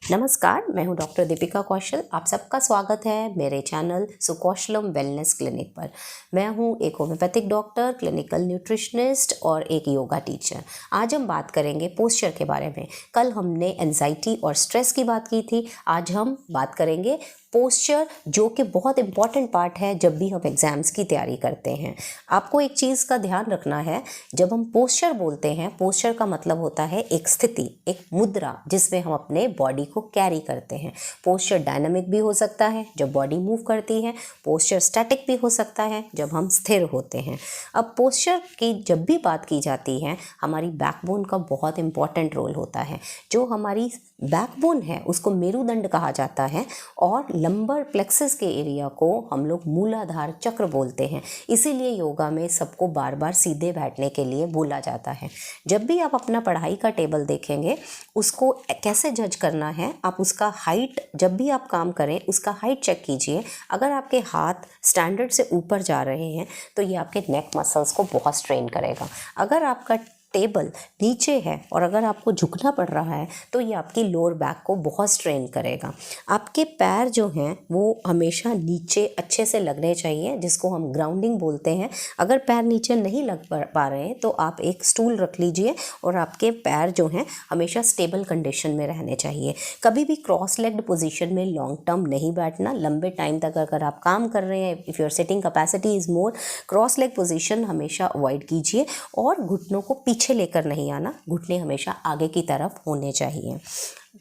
नमस्कार, मैं हूं डॉक्टर दीपिका कौशल। आप सबका स्वागत है मेरे चैनल सुकौशलम वेलनेस क्लिनिक पर। मैं हूं एक होम्योपैथिक डॉक्टर, क्लिनिकल न्यूट्रिशनिस्ट और एक योगा टीचर। आज हम बात करेंगे पोस्चर के बारे में। कल हमने एंजाइटी और स्ट्रेस की बात की थी, आज हम बात करेंगे पोस्चर, जो कि बहुत इंपॉर्टेंट पार्ट है जब भी हम एग्ज़ाम्स की तैयारी करते हैं। आपको एक चीज़ का ध्यान रखना है, जब हम पोस्चर बोलते हैं, पोस्चर का मतलब होता है एक स्थिति, एक मुद्रा जिसमें हम अपने बॉडी को कैरी करते हैं। पोस्चर डायनामिक भी हो सकता है जब बॉडी मूव करती है, पोस्चर स्टैटिक भी हो सकता है जब हम स्थिर होते हैं। अब पोस्चर की जब भी बात की जाती है, हमारी बैकबोन का बहुत इंपॉर्टेंट रोल होता है। जो हमारी बैकबोन है उसको मेरुदंड कहा जाता है और लंबर प्लेक्सस के एरिया को हम लोग मूलाधार चक्र बोलते हैं। इसीलिए योगा में सबको बार बार सीधे बैठने के लिए बोला जाता है। जब भी आप अपना पढ़ाई का टेबल देखेंगे, उसको कैसे जज करना है, आप उसका हाइट, जब भी आप काम करें उसका हाइट चेक कीजिए। अगर आपके हाथ स्टैंडर्ड से ऊपर जा रहे हैं तो ये आपके नेक मसल्स को बहुत स्ट्रेन करेगा। अगर आपका टेबल नीचे है और अगर आपको झुकना पड़ रहा है तो ये आपकी लोअर बैक को बहुत स्ट्रेन करेगा। आपके पैर जो हैं वो हमेशा नीचे अच्छे से लगने चाहिए, जिसको हम ग्राउंडिंग बोलते हैं। अगर पैर नीचे नहीं लग पा रहे हैं तो आप एक स्टूल रख लीजिए और आपके पैर जो हैं हमेशा स्टेबल कंडीशन में रहने चाहिए। कभी भी क्रॉस लेग्ड पोजीशन में लॉन्ग टर्म नहीं बैठना। लंबे टाइम तक अगर आप काम कर रहे हैं, if your sitting capacity is more, cross leg position हमेशा अवॉइड कीजिए और घुटनों को पीछे लेकर नहीं आना, घुटने हमेशा आगे की तरफ होने चाहिए।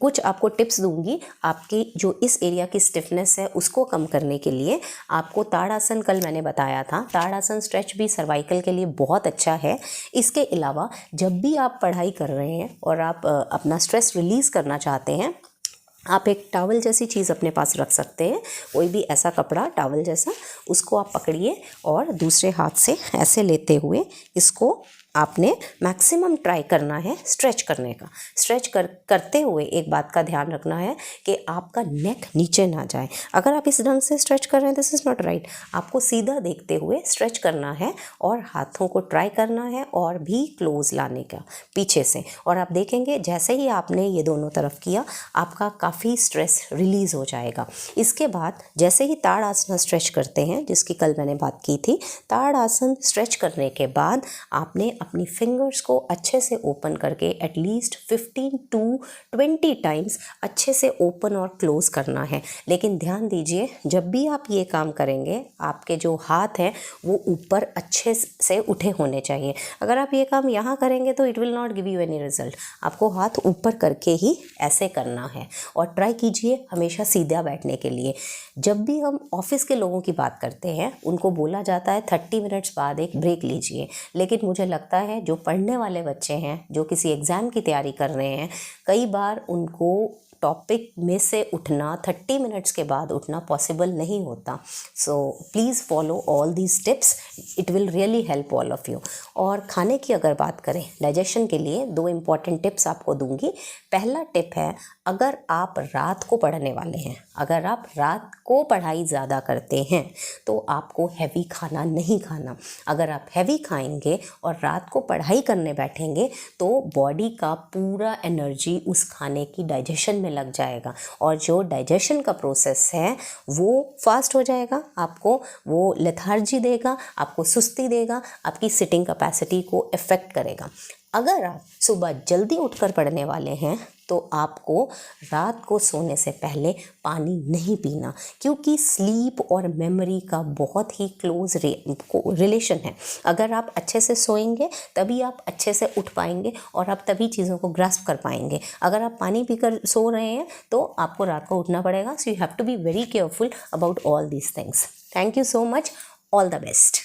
कुछ आपको टिप्स दूंगी आपकी जो इस एरिया की स्टिफनेस है उसको कम करने के लिए। आपको ताड़ासन कल मैंने बताया था, ताड़ासन स्ट्रेच भी सर्वाइकल के लिए बहुत अच्छा है। इसके अलावा जब भी आप पढ़ाई कर रहे हैं और आप अपना स्ट्रेस रिलीज़ करना चाहते हैं, आप एक टॉवल जैसी चीज़ अपने पास रख सकते हैं। कोई भी ऐसा कपड़ा टॉवल जैसा, उसको आप पकड़िए और दूसरे हाथ से ऐसे लेते हुए इसको आपने मैक्सिमम ट्राई करना है स्ट्रेच करने का। स्ट्रेच करते हुए एक बात का ध्यान रखना है कि आपका नेक नीचे ना जाए। अगर आप इस ढंग से स्ट्रेच कर रहे हैं, दिस इज़ नॉट राइट। आपको सीधा देखते हुए स्ट्रेच करना है और हाथों को ट्राई करना है और भी क्लोज लाने का पीछे से। और आप देखेंगे जैसे ही आपने ये दोनों तरफ किया, आपका काफ़ी स्ट्रेस रिलीज़ हो जाएगा। इसके बाद जैसे ही ताड़ आसन स्ट्रेच करते हैं, जिसकी कल मैंने बात की थी, ताड़ आसन स्ट्रेच करने के बाद आपने अपनी फिंगर्स को अच्छे से ओपन करके एटलीस्ट 15 to 20 टाइम्स अच्छे से ओपन और क्लोज करना है। लेकिन ध्यान दीजिए, जब भी आप ये काम करेंगे, आपके जो हाथ हैं वो ऊपर अच्छे से उठे होने चाहिए। अगर आप ये काम यहाँ करेंगे तो it will not give you any result. आपको हाथ ऊपर करके ही ऐसे करना है और ट्राई कीजिए हमेशा सीधा बैठने के लिए। जब भी हम ऑफिस के लोगों की बात करते हैं, उनको बोला जाता है 30 मिनट्स बाद एक ब्रेक लीजिए, लेकिन मुझे लगता है जो पढ़ने वाले बच्चे हैं, जो किसी एग्ज़ाम की तैयारी कर रहे हैं, कई बार उनको टॉपिक में से उठना 30 मिनट्स के बाद उठना पॉसिबल नहीं होता। So please follow all these tips, it will really help all of you. और खाने की अगर बात करें, डाइजेशन के लिए 2 इम्पॉर्टेंट टिप्स आपको दूंगी। पहला टिप है, अगर आप रात को पढ़ने वाले हैं, अगर आप रात को पढ़ाई ज़्यादा करते हैं तो आपको हैवी खाना नहीं खाना। अगर आप हैवी खाएंगे और रात को पढ़ाई करने बैठेंगे तो बॉडी का पूरा एनर्जी उस खाने की डाइजेशन में लग जाएगा और जो डाइजेशन का प्रोसेस है वो फास्ट हो जाएगा। आपको वो लेथार्जी देगा, आपको सुस्ती देगा, आपकी सिटिंग कैपेसिटी को अफेक्ट करेगा। अगर आप सुबह जल्दी उठकर पढ़ने वाले हैं तो आपको रात को सोने से पहले पानी नहीं पीना, क्योंकि स्लीप और मेमोरी का बहुत ही क्लोज रिलेशन है। अगर आप अच्छे से सोएंगे तभी आप अच्छे से उठ पाएंगे और आप तभी चीज़ों को ग्रास्प कर पाएंगे। अगर आप पानी पीकर सो रहे हैं तो आपको रात को उठना पड़ेगा। So you have to be very careful about all these things. Thank you so much, all the best.